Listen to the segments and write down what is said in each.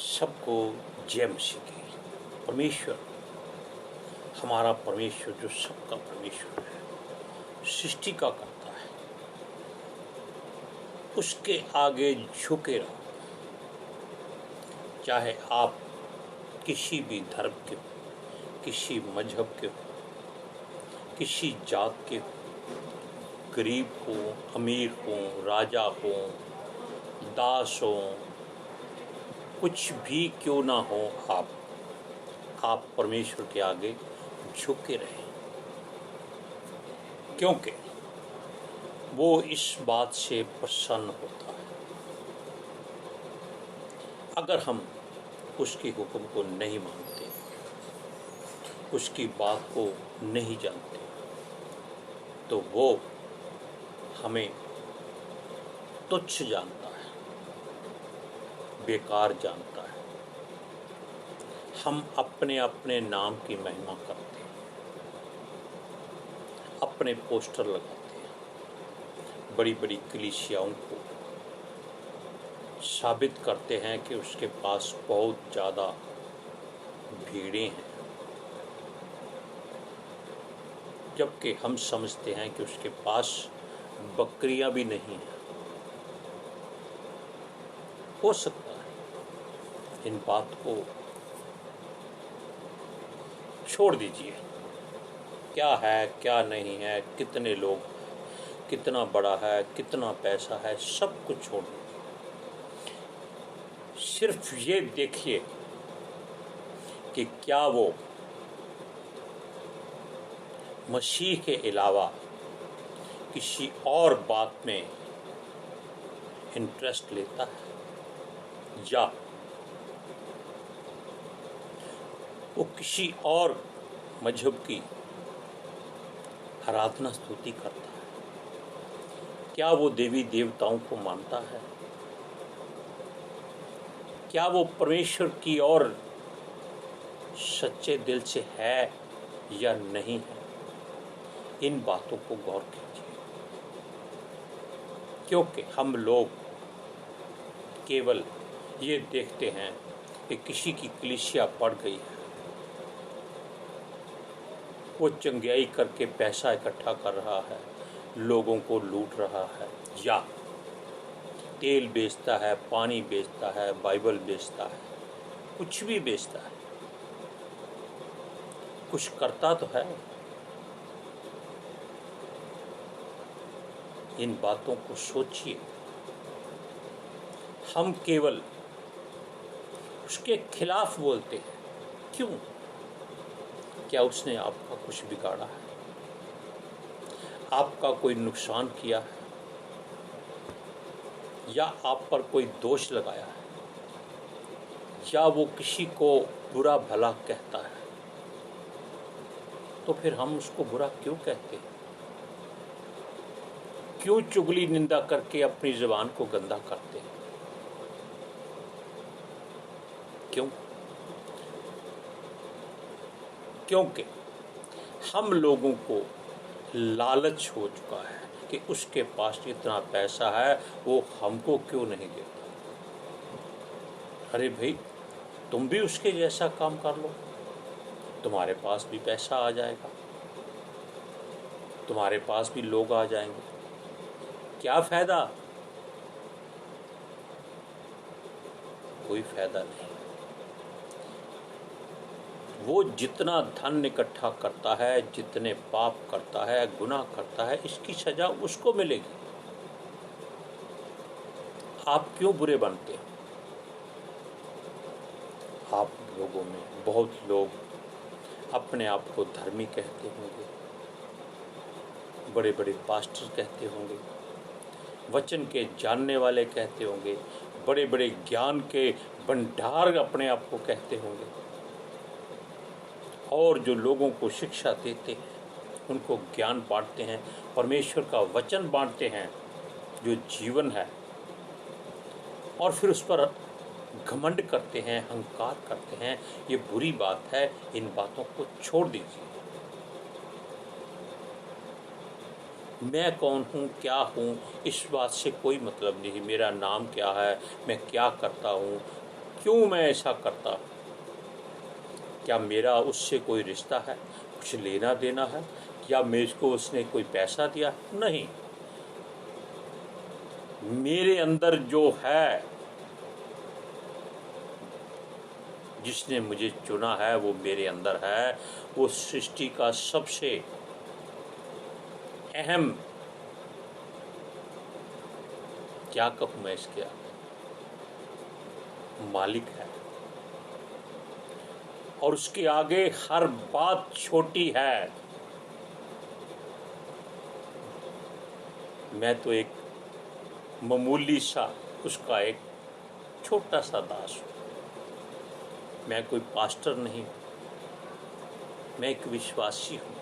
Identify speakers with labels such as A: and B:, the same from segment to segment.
A: सबको जय मसीह की। परमेश्वर, हमारा परमेश्वर जो सबका परमेश्वर है, सृष्टि का करता है, उसके आगे झुके रहो। चाहे आप किसी भी धर्म के हो, किसी मजहब के हो, किसी जात के हो, गरीब हो, अमीर हो, राजा हो, दास हो, कुछ भी क्यों ना हो, आप परमेश्वर के आगे झुके रहें, क्योंकि वो इस बात से प्रसन्न होता है। अगर हम उसके हुक्म को नहीं मानते, उसकी बात को नहीं जानते, तो वो हमें तुच्छ जानता है, बेकार जानता है। हम अपने अपने नाम की महिमा करते हैं, अपने पोस्टर लगाते हैं, बड़ी बड़ी कलीसियाओं को साबित करते हैं कि उसके पास बहुत ज़्यादा भीड़ें हैं, जबकि हम समझते हैं कि उसके पास बकरियां भी नहीं हैं। हो सकता है इन बात को छोड़ दीजिए, क्या है क्या नहीं है, कितने लोग, कितना बड़ा है, कितना पैसा है, सब कुछ छोड़ दीजिए। सिर्फ ये देखिए कि क्या वो मसीह के अलावा किसी और बात में इंटरेस्ट लेता है, या वो किसी और मजहब की आराधना स्तुति करता है। क्या वो देवी देवताओं को मानता है? क्या वो परमेश्वर की ओर सच्चे दिल से है या नहीं है? इन बातों को गौर कीजिए, क्योंकि हम लोग केवल ये देखते हैं कि किसी की कलीसिया बढ़ गई है, वो चंगियाई करके पैसा इकट्ठा कर रहा है, लोगों को लूट रहा है, या तेल बेचता है, पानी बेचता है, बाइबल बेचता है, कुछ भी बेचता है, कुछ करता तो है। इन बातों को सोचिए। हम केवल उसके खिलाफ बोलते हैं, क्यों? क्या उसने आपका कुछ बिगाड़ा है? आपका कोई नुकसान किया है? या आप पर कोई दोष लगाया है? या वो किसी को बुरा भला कहता है? तो फिर हम उसको बुरा क्यों कहते हैं? क्यों चुगली निंदा करके अपनी जुबान को गंदा करते हैं? क्यों? क्योंकि हम लोगों को लालच हो चुका है कि उसके पास इतना पैसा है, वो हमको क्यों नहीं देता? अरे भाई, तुम भी उसके जैसा काम कर लो, तुम्हारे पास भी पैसा आ जाएगा, तुम्हारे पास भी लोग आ जाएंगे। क्या फायदा? कोई फायदा नहीं। वो जितना धन इकट्ठा करता है, जितने पाप करता है, गुनाह करता है, इसकी सजा उसको मिलेगी। आप क्यों बुरे बनते हैं? आप लोगों में बहुत लोग अपने आप को धर्मी कहते होंगे, बड़े बड़े पास्टर कहते होंगे, वचन के जानने वाले कहते होंगे, बड़े बड़े ज्ञान के भंडार अपने आप को कहते होंगे, और जो लोगों को शिक्षा देते हैं, उनको ज्ञान बांटते हैं, परमेश्वर का वचन बांटते हैं जो जीवन है, और फिर उस पर घमंड करते हैं, अहंकार करते हैं। ये बुरी बात है। इन बातों को छोड़ दीजिए। मैं कौन हूँ, क्या हूँ, इस बात से कोई मतलब नहीं। मेरा नाम क्या है, मैं क्या करता हूँ, क्यों मैं ऐसा करता? क्या मेरा उससे कोई रिश्ता है, कुछ लेना देना है, या मुझको उसने कोई पैसा दिया? नहीं, मेरे अंदर जो है, जिसने मुझे चुना है वो मेरे अंदर है। वो सृष्टि का सबसे अहम, क्या कहूँ मैं इसके आगे, मालिक है। और उसके आगे हर बात छोटी है। मैं तो एक मामूली सा उसका एक छोटा सा दास हूँ। मैं कोई पास्टर नहीं, मैं एक विश्वासी हूँ।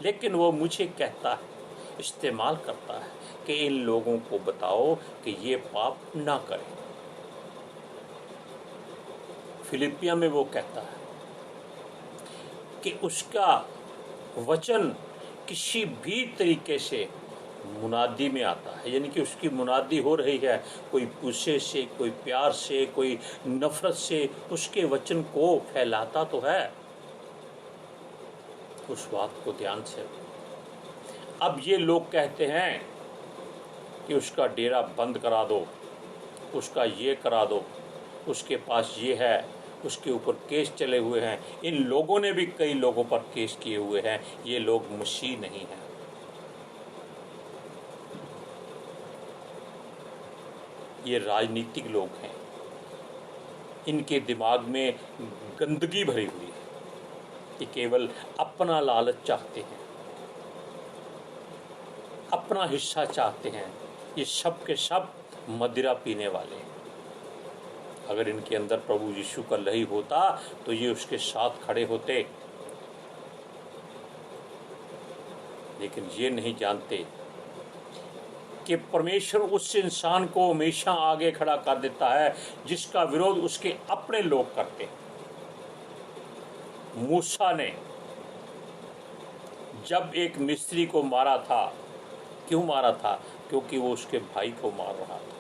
A: लेकिन वो मुझे कहता है, इस्तेमाल करता है कि इन लोगों को बताओ कि ये पाप ना करें। फिलिपिया में वो कहता है कि उसका वचन किसी भी तरीके से मुनादी में आता है, यानी कि उसकी मुनादी हो रही है, कोई गुस्से से, कोई प्यार से, कोई नफरत से, उसके वचन को फैलाता तो है। उस बात को ध्यान से। अब ये लोग कहते हैं कि उसका डेरा बंद करा दो, उसका ये करा दो, उसके पास ये है, उसके ऊपर केस चले हुए हैं। इन लोगों ने भी कई लोगों पर केस किए हुए हैं। ये लोग मसीह नहीं हैं। ये राजनीतिक लोग हैं। इनके दिमाग में गंदगी भरी हुई है। ये केवल अपना लालच चाहते हैं, अपना हिस्सा चाहते हैं। ये सब के सब मदिरा पीने वाले हैं। अगर इनके अंदर प्रभु यीशु का लहू होता तो ये उसके साथ खड़े होते। लेकिन ये नहीं जानते कि परमेश्वर उस इंसान को हमेशा आगे खड़ा कर देता है जिसका विरोध उसके अपने लोग करते हैं। मूसा ने जब एक मिस्री को मारा था, क्यों मारा था? क्योंकि वो उसके भाई को मार रहा था,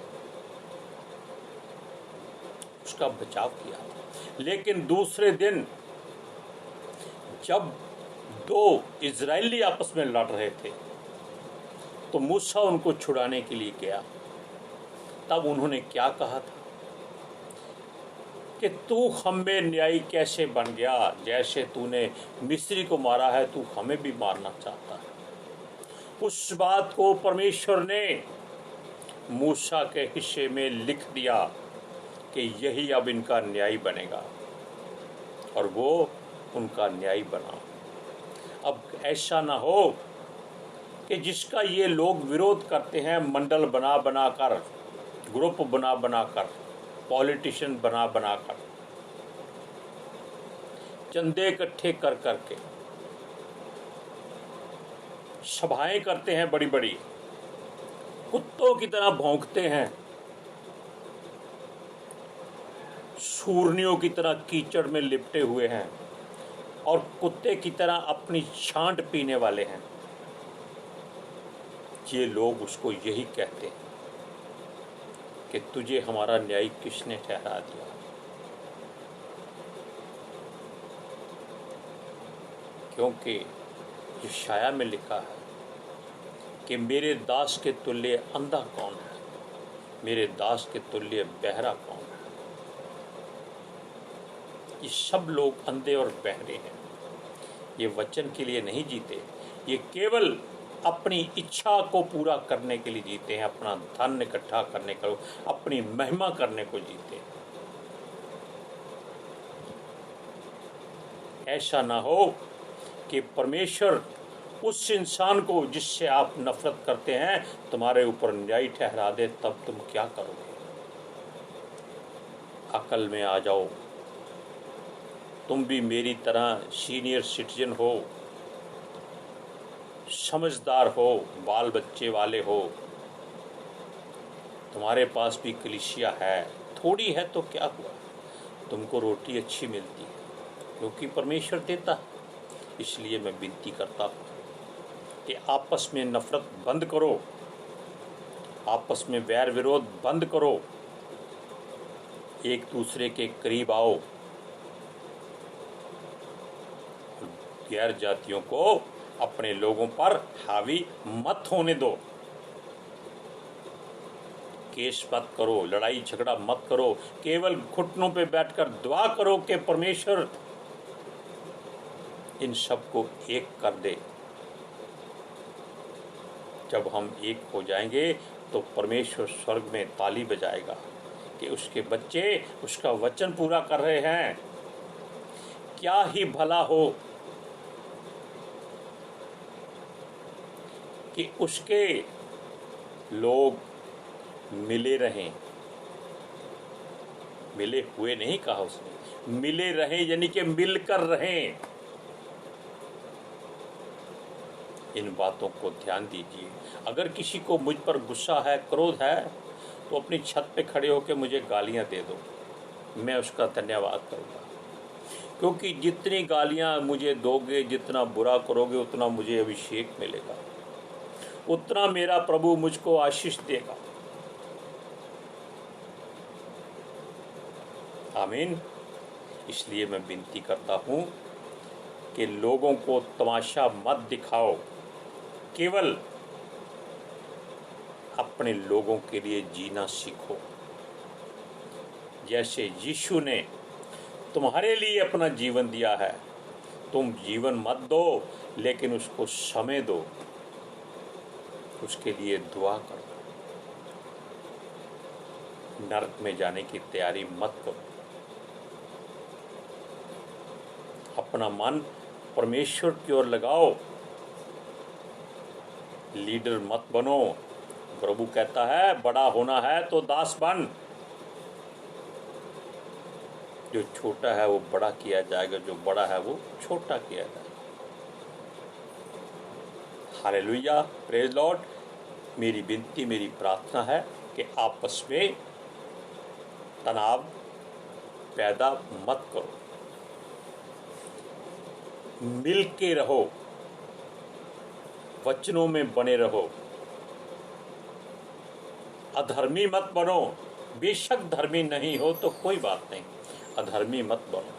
A: उसका बचाव किया था। लेकिन दूसरे दिन जब दो इजरायली आपस में लड़ रहे थे तो मूसा उनको छुड़ाने के लिए गया। तब उन्होंने क्या कहा था कि तू हमें न्यायी कैसे बन गया? जैसे तूने मिस्री को मारा है, तू हमें भी मारना चाहता है। उस बात को परमेश्वर ने मूसा के हिस्से में लिख दिया कि यही अब इनका न्यायी बनेगा, और वो उनका न्यायी बना। अब ऐसा ना हो कि जिसका ये लोग विरोध करते हैं, मंडल बना बना कर, ग्रुप बना बना कर, पॉलिटिशियन बना बना कर, चंदे इकट्ठे कर करके सभाएं करते हैं, बड़ी बड़ी कुत्तों की तरह भौंकते हैं, सूरनियों की तरह कीचड़ में लिपटे हुए हैं, और कुत्ते की तरह अपनी छांट पीने वाले हैं। ये लोग उसको यही कहते हैं कि तुझे हमारा न्यायी किसने ठहरा दिया? क्योंकि यशाया में लिखा है कि मेरे दास के तुल्य अंधा कौन है, मेरे दास के तुल्य बहरा कौन है? ये सब लोग अंधे और बहरे हैं। ये वचन के लिए नहीं जीते, ये केवल अपनी इच्छा को पूरा करने के लिए जीते हैं, अपना धन इकट्ठा करने को, अपनी महिमा करने को जीते हैं। ऐसा ना हो कि परमेश्वर उस इंसान को जिससे आप नफरत करते हैं तुम्हारे ऊपर न्यायी ठहरा दे, तब तुम क्या करोगे? अकल में आ जाओ। तुम भी मेरी तरह सीनियर सिटीजन हो, समझदार हो, बाल बच्चे वाले हो, तुम्हारे पास भी कलीसिया है। थोड़ी है तो क्या हुआ, तुमको रोटी अच्छी मिलती है क्योंकि परमेश्वर देता है। इसलिए मैं विनती करता हूँ कि आपस में नफरत बंद करो, आपस में वैर विरोध बंद करो, एक दूसरे के करीब आओ, गैर जातियों को अपने लोगों पर हावी मत होने दो। केस मत करो, लड़ाई झगड़ा मत करो, केवल घुटनों पे बैठकर दुआ करो कि परमेश्वर इन सबको एक कर दे। जब हम एक हो जाएंगे तो परमेश्वर स्वर्ग में ताली बजाएगा कि उसके बच्चे उसका वचन पूरा कर रहे हैं। क्या ही भला हो कि उसके लोग मिले रहें, मिले हुए नहीं कहा उसने, मिले रहें यानी कि मिलकर रहें। इन बातों को ध्यान दीजिए। अगर किसी को मुझ पर गुस्सा है, क्रोध है, तो अपनी छत पे खड़े होकर मुझे गालियां दे दो, मैं उसका धन्यवाद करूंगा। क्योंकि जितनी गालियां मुझे दोगे, जितना बुरा करोगे, उतना मुझे अभिषेक मिलेगा, उतना मेरा प्रभु मुझको आशीष देगा। आमीन। इसलिए मैं विनती करता हूं कि लोगों को तमाशा मत दिखाओ, केवल अपने लोगों के लिए जीना सीखो। जैसे यीशु ने तुम्हारे लिए अपना जीवन दिया है, तुम जीवन मत दो, लेकिन उसको समय दो, उसके लिए दुआ करो। नरक में जाने की तैयारी मत करो। अपना मन परमेश्वर की ओर लगाओ। लीडर मत बनो। प्रभु कहता है बड़ा होना है तो दास बन। जो छोटा है वो बड़ा किया जाएगा, जो बड़ा है वो छोटा किया जाएगा। Hallelujah, praise Lord. मेरी विनती, मेरी प्रार्थना है कि आपस में तनाव पैदा मत करो, मिल के रहो, वचनों में बने रहो, अधर्मी मत बनो। बेशक धर्मी नहीं हो तो कोई बात नहीं, अधर्मी मत बनो।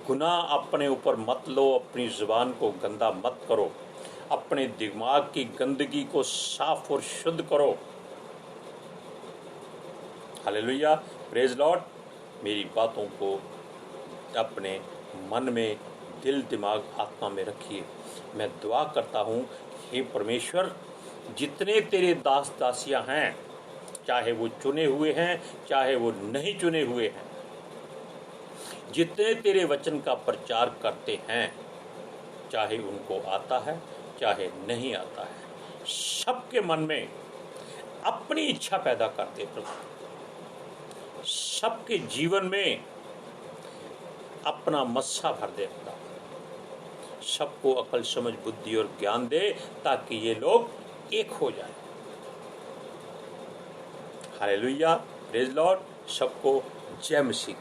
A: गुनाह अपने ऊपर मत लो, अपनी जुबान को गंदा मत करो, अपने दिमाग की गंदगी को साफ और शुद्ध करो। Hallelujah, praise Lord. मेरी बातों को अपने मन में, दिल, दिमाग, आत्मा में रखिए। मैं दुआ करता हूँ, हे परमेश्वर, जितने तेरे दास दासियाँ हैं, चाहे वो चुने हुए हैं, चाहे वो नहीं चुने हुए हैं, जितने तेरे वचन का प्रचार करते हैं, चाहे उनको आता है चाहे नहीं आता है, सबके मन में अपनी इच्छा पैदा करते प्रभु। सबके जीवन में अपना मस्सा भर दे खुदा। सबको अकल, समझ, बुद्धि और ज्ञान दे ताकि ये लोग एक हो जाए। Hallelujah, praise Lord. सबको जय मसीह।